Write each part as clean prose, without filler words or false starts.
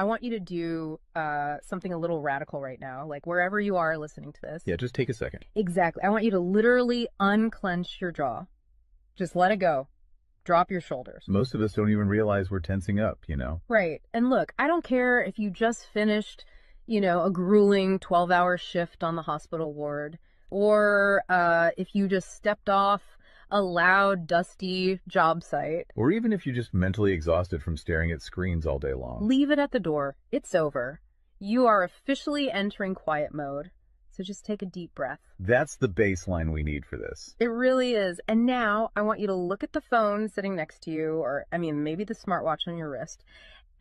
I want you to do something a little radical right now, like wherever you are listening to this. Yeah, just take a second. Exactly. I want you to literally unclench your jaw. Just let it go. Drop your shoulders. Most of us don't even realize we're tensing up, you know? Right. And look, I don't care if you just finished, a grueling 12-hour shift on the hospital ward, or if you just stepped off a loud, dusty job site. Or even if you're just mentally exhausted from staring at screens all day long. Leave it at the door. It's over. You are officially entering quiet mode. So just take a deep breath. That's the baseline we need for this. It really is. And now I want you to look at the phone sitting next to you, or maybe the smartwatch on your wrist.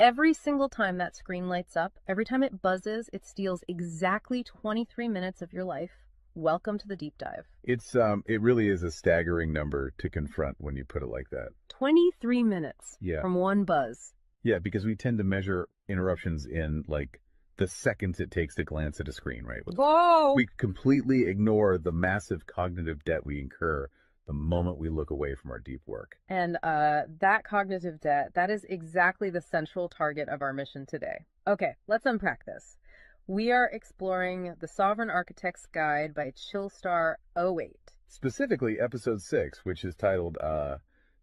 Every single time that screen lights up, every time it buzzes, it steals exactly 23 minutes of your life. Welcome to the deep dive. It really is a staggering number to confront when you put it like that. 23 minutes Yeah. from one buzz. Yeah, because we tend to measure interruptions in like the seconds it takes to glance at a screen, right? Whoa! We completely ignore the massive cognitive debt we incur the moment we look away from our deep work. And that cognitive debt, that is exactly the central target of our mission today. Okay, let's unpack this. We are exploring The Sovereign Architect's Guide by Chillstar 08. Specifically, episode 6, which is titled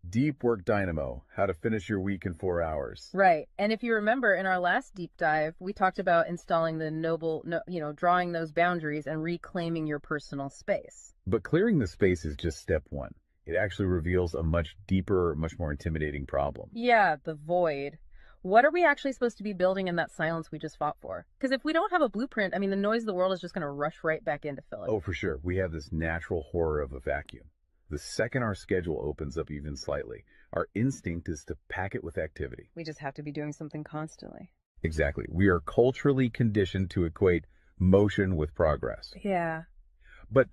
Deep Work Dynamo, How to Finish Your Week in 4 Hours. Right. And if you remember in our last deep dive, we talked about installing drawing those boundaries and reclaiming your personal space. But clearing the space is just step 1. It actually reveals a much deeper, much more intimidating problem. Yeah, the void. What are we actually supposed to be building in that silence we just fought for? Because if we don't have a blueprint, the noise of the world is just going to rush right back in to fill it. Oh, for sure. We have this natural horror of a vacuum. The second our schedule opens up even slightly, our instinct is to pack it with activity. We just have to be doing something constantly. Exactly. We are culturally conditioned to equate motion with progress. Yeah. But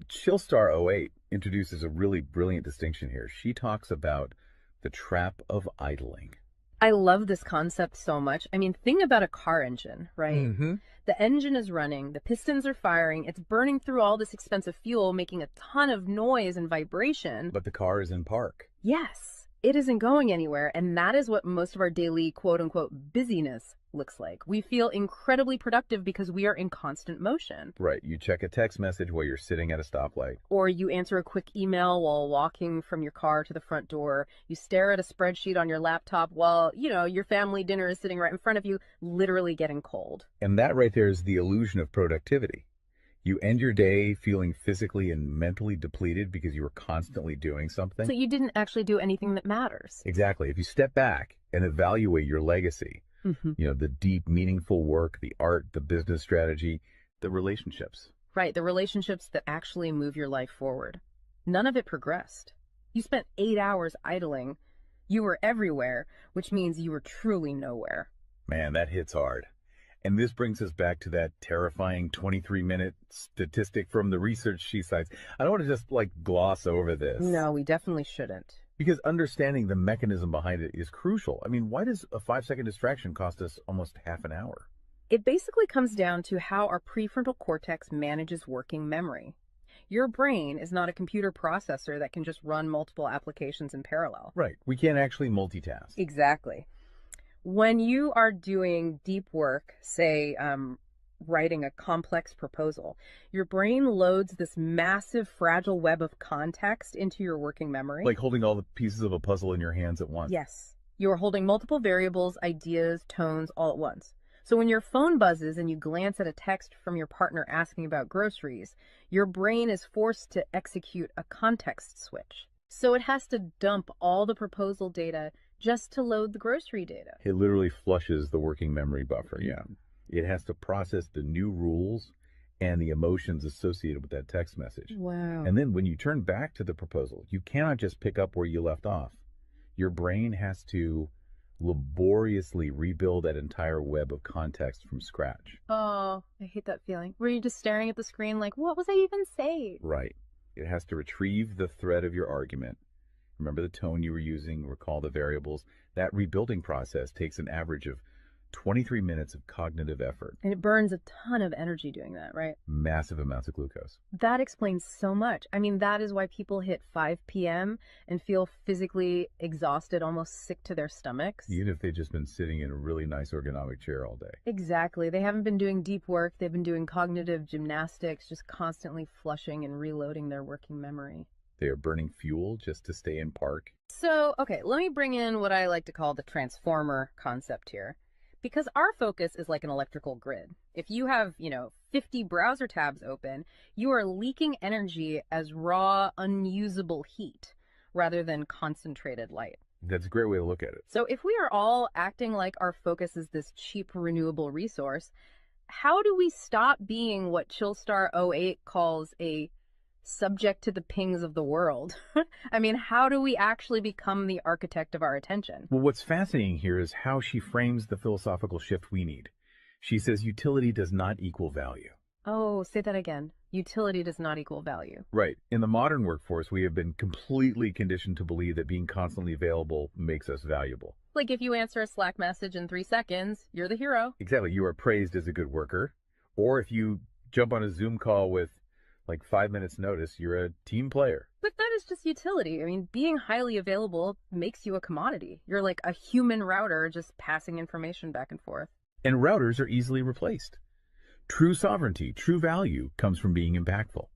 Chillstar 08 introduces a really brilliant distinction here. She talks about the trap of idling. I love this concept so much. Think about a car engine, right? Mm-hmm. The engine is running, the pistons are firing, it's burning through all this expensive fuel, making a ton of noise and vibration. But the car is in park. Yes, it isn't going anywhere, and that is what most of our daily quote-unquote busyness looks like. We feel incredibly productive because we are in constant motion. Right. You check a text message while you're sitting at a stoplight. Or you answer a quick email while walking from your car to the front door. You stare at a spreadsheet on your laptop while, your family dinner is sitting right in front of you, literally getting cold. And that right there is the illusion of productivity. You end your day feeling physically and mentally depleted because you were constantly doing something. So you didn't actually do anything that matters. Exactly. If you step back and evaluate your legacy, the deep, meaningful work, the art, the business strategy, the relationships. Right, the relationships that actually move your life forward. None of it progressed. You spent 8 hours idling. You were everywhere, which means you were truly nowhere. Man, that hits hard. And this brings us back to that terrifying 23-minute statistic from the research she cites. I don't want to just gloss over this. No, we definitely shouldn't. Because understanding the mechanism behind it is crucial. Why does a 5-second distraction cost us almost half an hour? It basically comes down to how our prefrontal cortex manages working memory. Your brain is not a computer processor that can just run multiple applications in parallel. Right. We can't actually multitask. Exactly. When you are doing deep work, say writing a complex proposal, your brain loads this massive fragile web of context into your working memory. Like holding all the pieces of a puzzle in your hands at once. Yes. You are holding multiple variables, ideas, tones all at once. So when your phone buzzes and you glance at a text from your partner asking about groceries, your brain is forced to execute a context switch. So it has to dump all the proposal data just to load the grocery data. It literally flushes the working memory buffer, yeah. It has to process the new rules and the emotions associated with that text message. Wow. And then when you turn back to the proposal, you cannot just pick up where you left off. Your brain has to laboriously rebuild that entire web of context from scratch. Oh, I hate that feeling. Were you just staring at the screen like, what was I even saying? Right. It has to retrieve the thread of your argument. Remember the tone you were using, recall the variables. That rebuilding process takes an average of 23 minutes of cognitive effort. And it burns a ton of energy doing that, right? Massive amounts of glucose. That explains so much. I mean, that is why people hit 5 p.m. and feel physically exhausted, almost sick to their stomachs. Even if they've just been sitting in a really nice ergonomic chair all day. Exactly. They haven't been doing deep work. They've been doing cognitive gymnastics, just constantly flushing and reloading their working memory. They are burning fuel just to stay in park. So, okay, let me bring in what I like to call the transformer concept here. Because our focus is like an electrical grid. If you have, 50 browser tabs open, you are leaking energy as raw, unusable heat rather than concentrated light. That's a great way to look at it. So if we are all acting like our focus is this cheap renewable resource, how do we stop being what Chillstar 08 calls a subject to the pings of the world? I mean, how do we actually become the architect of our attention? Well, what's fascinating here is how she frames the philosophical shift we need. She says utility does not equal value. Oh, say that again. Utility does not equal value. Right. In the modern workforce, we have been completely conditioned to believe that being constantly available makes us valuable. Like if you answer a Slack message in 3 seconds, you're the hero. Exactly. You are praised as a good worker. Or if you jump on a Zoom call with like 5 minutes notice, you're a team player. But that is just utility. I mean, being highly available makes you a commodity. You're like a human router just passing information back and forth. And routers are easily replaced. True sovereignty, true value comes from being impactful.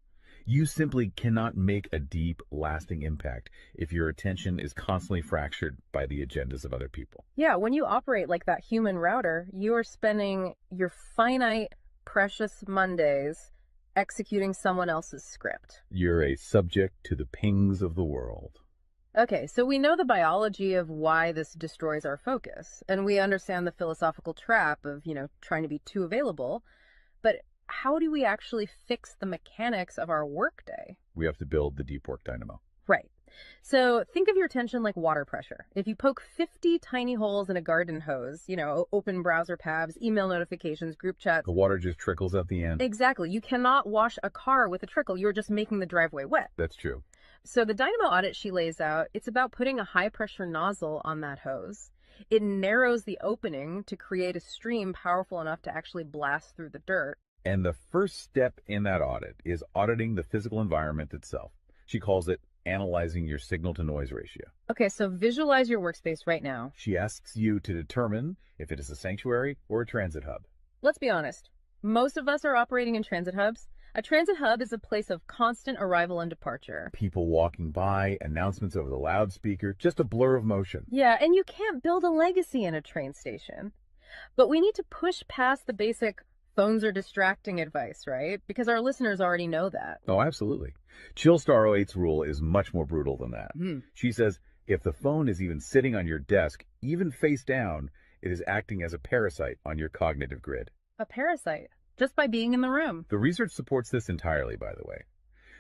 You simply cannot make a deep, lasting impact if your attention is constantly fractured by the agendas of other people. Yeah, when you operate like that human router, you are spending your finite, precious Mondays executing someone else's script. You're a subject to the pings of the world. Okay, so we know the biology of why this destroys our focus, and we understand the philosophical trap of, trying to be too available, but how do we actually fix the mechanics of our workday? We have to build the deep work dynamo. Right. So think of your attention like water pressure. If you poke 50 tiny holes in a garden hose, open browser tabs, email notifications, group chats. The water just trickles at the end. Exactly. You cannot wash a car with a trickle. You're just making the driveway wet. That's true. So the Dynamo Audit she lays out, it's about putting a high pressure nozzle on that hose. It narrows the opening to create a stream powerful enough to actually blast through the dirt. And the first step in that audit is auditing the physical environment itself. She calls it analyzing your signal to noise ratio. Okay, so visualize your workspace right now. She asks you to determine if it is a sanctuary or a transit hub. Let's be honest. Most of us are operating in transit hubs. A transit hub is a place of constant arrival and departure. People walking by, announcements over the loudspeaker, just a blur of motion. Yeah, and you can't build a legacy in a train station. But we need to push past the basic phones are distracting advice, right? Because our listeners already know that. Oh, absolutely. Chillstar 08's rule is much more brutal than that. She says if the phone is even sitting on your desk, even face down, it is acting as a parasite on your cognitive grid. A parasite? Just by being in the room. The research supports this entirely, by the way.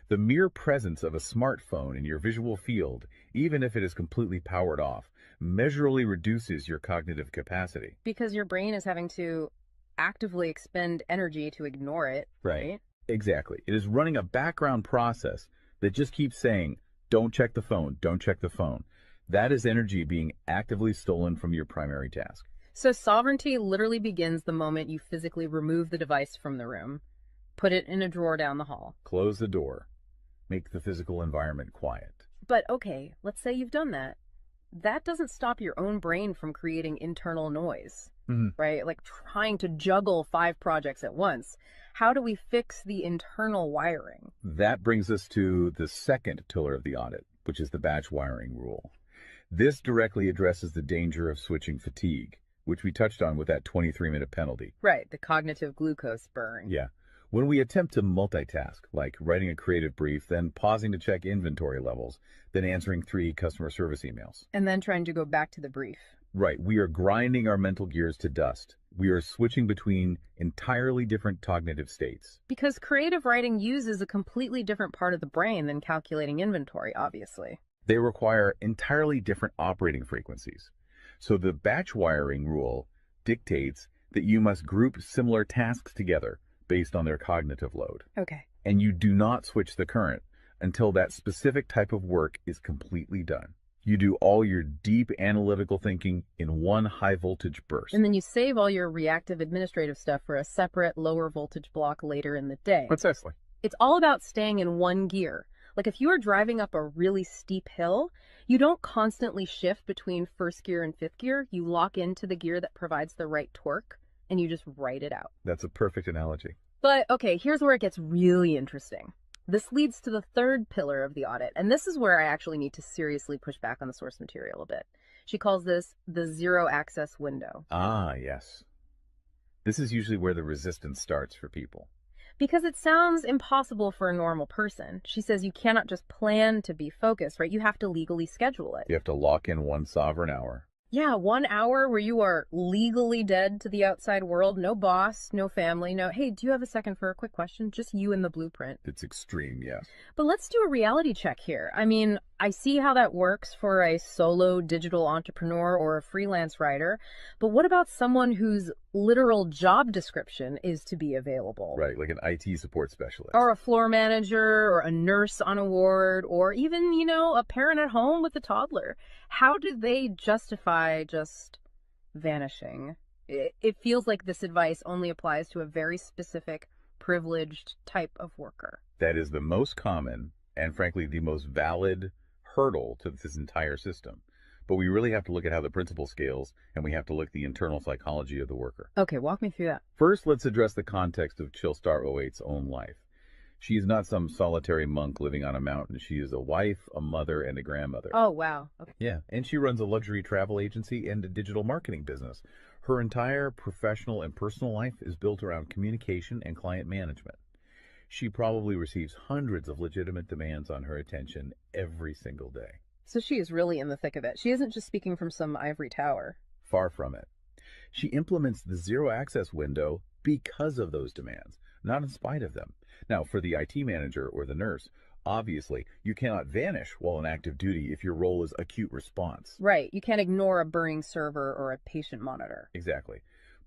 The mere presence of a smartphone in your visual field, even if it is completely powered off, measurably reduces your cognitive capacity. Because your brain is having to actively expend energy to ignore it, right? Exactly. It is running a background process that just keeps saying, don't check the phone, don't check the phone. That is energy being actively stolen from your primary task. So sovereignty literally begins the moment you physically remove the device from the room, put it in a drawer down the hall. Close the door. Make the physical environment quiet. But okay, let's say you've done that. That doesn't stop your own brain from creating internal noise, right? Like trying to juggle 5 projects at once. How do we fix the internal wiring? That brings us to the second pillar of the audit, which is the batch wiring rule. This directly addresses the danger of switching fatigue, which we touched on with that 23-minute penalty. Right, the cognitive glucose burn. Yeah. When we attempt to multitask, like writing a creative brief, then pausing to check inventory levels, then answering 3 customer service emails. And then trying to go back to the brief. Right. We are grinding our mental gears to dust. We are switching between entirely different cognitive states. Because creative writing uses a completely different part of the brain than calculating inventory, obviously. They require entirely different operating frequencies. So the batch wiring rule dictates that you must group similar tasks together based on their cognitive load. Okay. And you do not switch the current until that specific type of work is completely done. You do all your deep analytical thinking in one high voltage burst. And then you save all your reactive administrative stuff for a separate lower voltage block later in the day. Precisely. It's all about staying in one gear. Like if you are driving up a really steep hill, you don't constantly shift between first gear and fifth gear. You lock into the gear that provides the right torque and you just ride it out. That's a perfect analogy. But okay, here's where it gets really interesting. This leads to the third pillar of the audit, and this is where I actually need to seriously push back on the source material a bit. She calls this the zero access window. Ah, yes. This is usually where the resistance starts for people. Because it sounds impossible for a normal person. She says you cannot just plan to be focused, right? You have to legally schedule it. You have to lock in one sovereign hour. Yeah, 1 hour where you are legally dead to the outside world. No boss, no family, no, hey, do you have a second for a quick question? Just you and the blueprint. It's extreme, yes. But let's do a reality check here. I mean, I see how that works for a solo digital entrepreneur or a freelance writer, but what about someone whose literal job description is to be available? Right, like an IT support specialist. Or a floor manager, or a nurse on a ward, or even, a parent at home with a toddler. How do they justify just vanishing? It feels like this advice only applies to a very specific, privileged type of worker. That is the most common and, frankly, the most valid hurdle to this entire system. But we really have to look at how the principle scales, and we have to look at the internal psychology of the worker. Okay, walk me through that. First, let's address the context of Chillstar '08's own life. She is not some solitary monk living on a mountain. She is a wife, a mother, and a grandmother. Oh, wow. Okay. Yeah, and she runs a luxury travel agency and a digital marketing business. Her entire professional and personal life is built around communication and client management. She probably receives hundreds of legitimate demands on her attention every single day. So she is really in the thick of it. She isn't just speaking from some ivory tower. Far from it. She implements the zero access window because of those demands, not in spite of them. Now, for the IT manager or the nurse, obviously, you cannot vanish while on active duty if your role is acute response. Right. You can't ignore a burning server or a patient monitor. Exactly.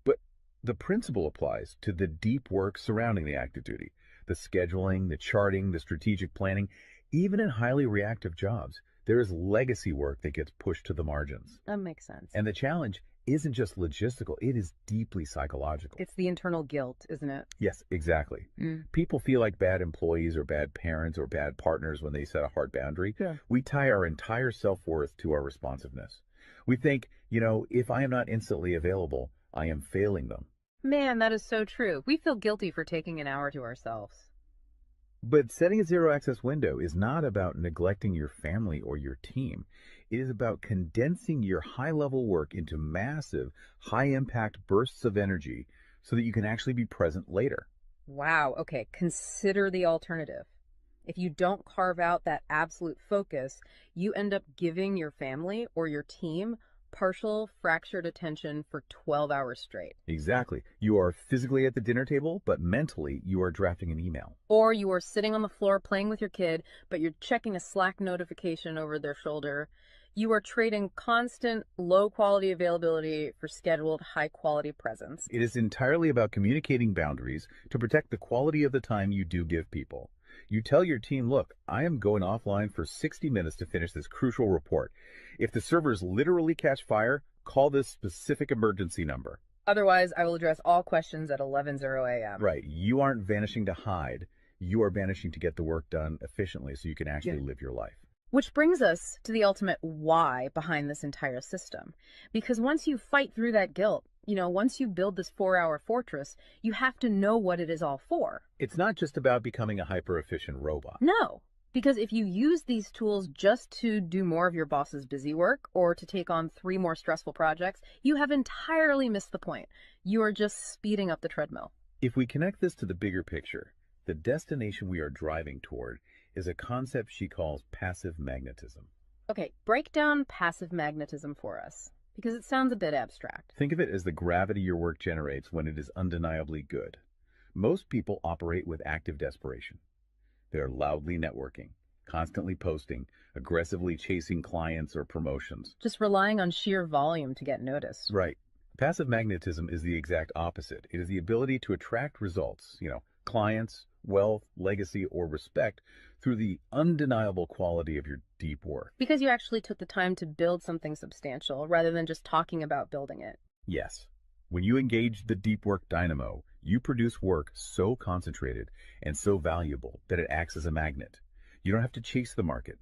But the principle applies to the deep work surrounding the active duty. The scheduling, the charting, the strategic planning. Even in highly reactive jobs, there is legacy work that gets pushed to the margins. That makes sense. And the challenge isn't just logistical, it is deeply psychological. It's the internal guilt, isn't it? Yes, exactly. People feel like bad employees or bad parents or bad partners when they set a hard boundary. Yeah. We tie our entire self-worth to our responsiveness. We think, if I am not instantly available, I am failing them. Man, that is so true. We feel guilty for taking an hour to ourselves. But setting a zero access window is not about neglecting your family or your team. It is about condensing your high level work into massive, high impact bursts of energy so that you can actually be present later. Wow. Okay. Consider the alternative. If you don't carve out that absolute focus, you end up giving your family or your team partial fractured attention for 12 hours straight. Exactly. You are physically at the dinner table, but mentally you are drafting an email. Or you are sitting on the floor playing with your kid, but you're checking a Slack notification over their shoulder. You are trading constant low quality availability for scheduled high quality presence. It is entirely about communicating boundaries to protect the quality of the time you do give people. You tell your team, look, I am going offline for 60 minutes to finish this crucial report. If the servers literally catch fire, call this specific emergency number. Otherwise, I will address all questions at 11:00 a.m. Right. You aren't vanishing to hide. You are vanishing to get the work done efficiently so you can actually live your life. Which brings us to the ultimate why behind this entire system. Because once you fight through that guilt, once you build this 4-hour fortress, you have to know what it is all for. It's not just about becoming a hyper-efficient robot. No, because if you use these tools just to do more of your boss's busy work or to take on 3 more stressful projects, you have entirely missed the point. You are just speeding up the treadmill. If we connect this to the bigger picture, the destination we are driving toward is a concept she calls passive magnetism. Okay, break down passive magnetism for us, because it sounds a bit abstract. Think of it as the gravity your work generates when it is undeniably good. Most people operate with active desperation. They're loudly networking, constantly posting, aggressively chasing clients or promotions. Just relying on sheer volume to get noticed. Right. Passive magnetism is the exact opposite. It is the ability to attract results, clients, wealth, legacy, or respect through the undeniable quality of your deep work. Because you actually took the time to build something substantial rather than just talking about building it. Yes. When you engage the deep work dynamo, you produce work so concentrated and so valuable that it acts as a magnet. You don't have to chase the market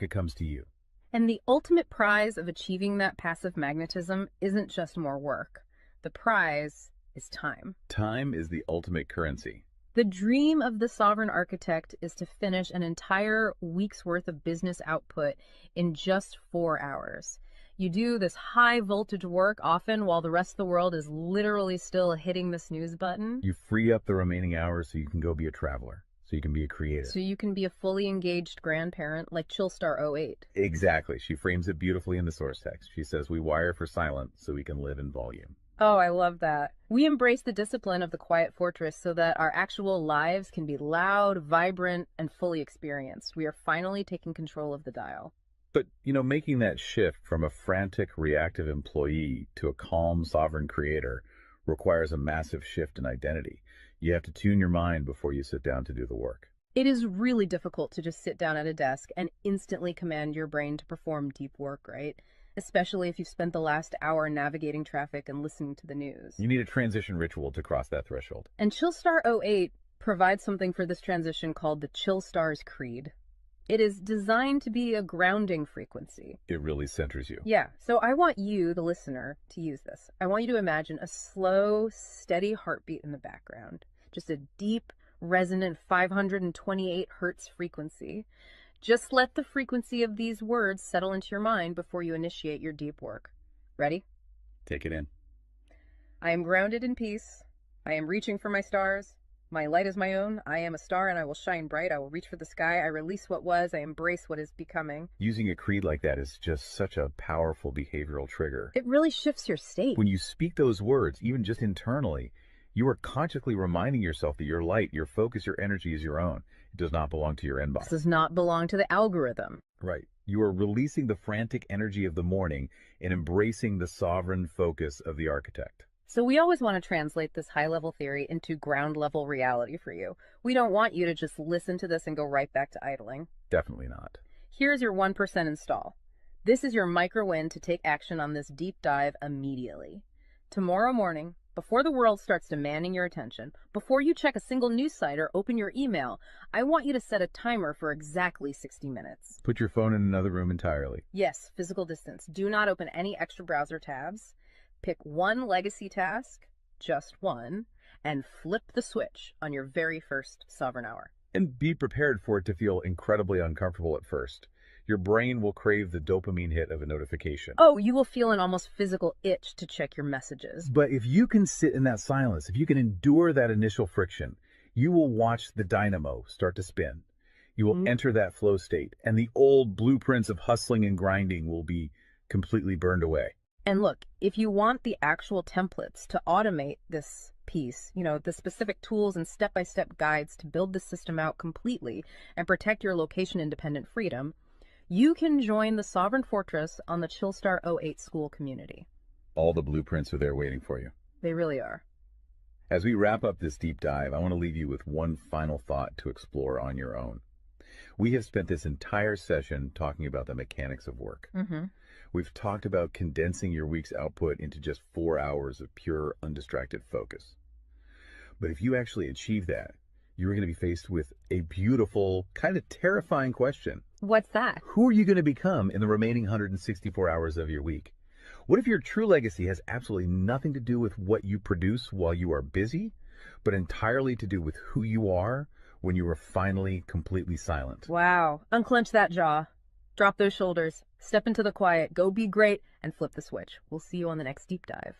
comes to you. And the ultimate prize of achieving that passive magnetism isn't just more work. The prize is time. Time is the ultimate currency. The dream of the sovereign architect is to finish an entire week's worth of business output in just 4 hours. You do this high voltage work often while the rest of the world is literally still hitting the snooze button. You free up the remaining hours so you can go be a traveler, so you can be a creator. So you can be a fully engaged grandparent like Chillstar 08. Exactly. She frames it beautifully in the source text. She says, we wire for silent so we can live in volume. Oh, I love that. We embrace the discipline of the quiet fortress so that our actual lives can be loud, vibrant, and fully experienced. We are finally taking control of the dial. But, making that shift from a frantic, reactive employee to a calm, sovereign creator requires a massive shift in identity. You have to tune your mind before you sit down to do the work. It is really difficult to just sit down at a desk and instantly command your brain to perform deep work, right? Especially if you've spent the last hour navigating traffic and listening to the news. You need a transition ritual to cross that threshold. And Chillstar 08 provides something for this transition called the Chillstar's Creed. It is designed to be a grounding frequency. It really centers you. Yeah, so I want you, the listener, to use this. I want you to imagine a slow, steady heartbeat in the background. Just a deep, resonant 528 hertz frequency. Just let the frequency of these words settle into your mind before you initiate your deep work. Ready? Take it in. I am grounded in peace. I am reaching for my stars. My light is my own. I am a star and I will shine bright. I will reach for the sky. I release what was. I embrace what is becoming. Using a creed like that is just such a powerful behavioral trigger. It really shifts your state. When you speak those words, even just internally, you are consciously reminding yourself that your light, your focus, your energy is your own. It does not belong to your inbox. This does not belong to the algorithm. Right. You are releasing the frantic energy of the morning and embracing the sovereign focus of the architect. So we always want to translate this high-level theory into ground-level reality for you. We don't want you to just listen to this and go right back to idling. Definitely not. Here's your 1% install. This is your micro-win to take action on this deep dive immediately. Tomorrow morning, before the world starts demanding your attention, before you check a single news site or open your email, I want you to set a timer for exactly 60 minutes. Put your phone in another room entirely. Yes, physical distance. Do not open any extra browser tabs. Pick one legacy task, just one, and flip the switch on your very first sovereign hour. And be prepared for it to feel incredibly uncomfortable at first. Your brain will crave the dopamine hit of a notification. Oh, you will feel an almost physical itch to check your messages. But if you can sit in that silence, if you can endure that initial friction, you will watch the dynamo start to spin. You will enter that flow state, and the old blueprints of hustling and grinding will be completely burned away. And look, if you want the actual templates to automate this piece, the specific tools and step-by-step guides to build the system out completely and protect your location-independent freedom, you can join the Sovereign Fortress on the Chillstar 08 school community. All the blueprints are there waiting for you. They really are. As we wrap up this deep dive, I want to leave you with one final thought to explore on your own. We have spent this entire session talking about the mechanics of work. We've talked about condensing your week's output into just 4 hours of pure, undistracted focus. But if you actually achieve that, you're going to be faced with a beautiful, kind of terrifying question. What's that? Who are you going to become in the remaining 164 hours of your week? What if your true legacy has absolutely nothing to do with what you produce while you are busy, but entirely to do with who you are when you are finally completely silent? Wow. Unclench that jaw. Drop those shoulders. Step into the quiet. Go be great and flip the switch. We'll see you on the next deep dive.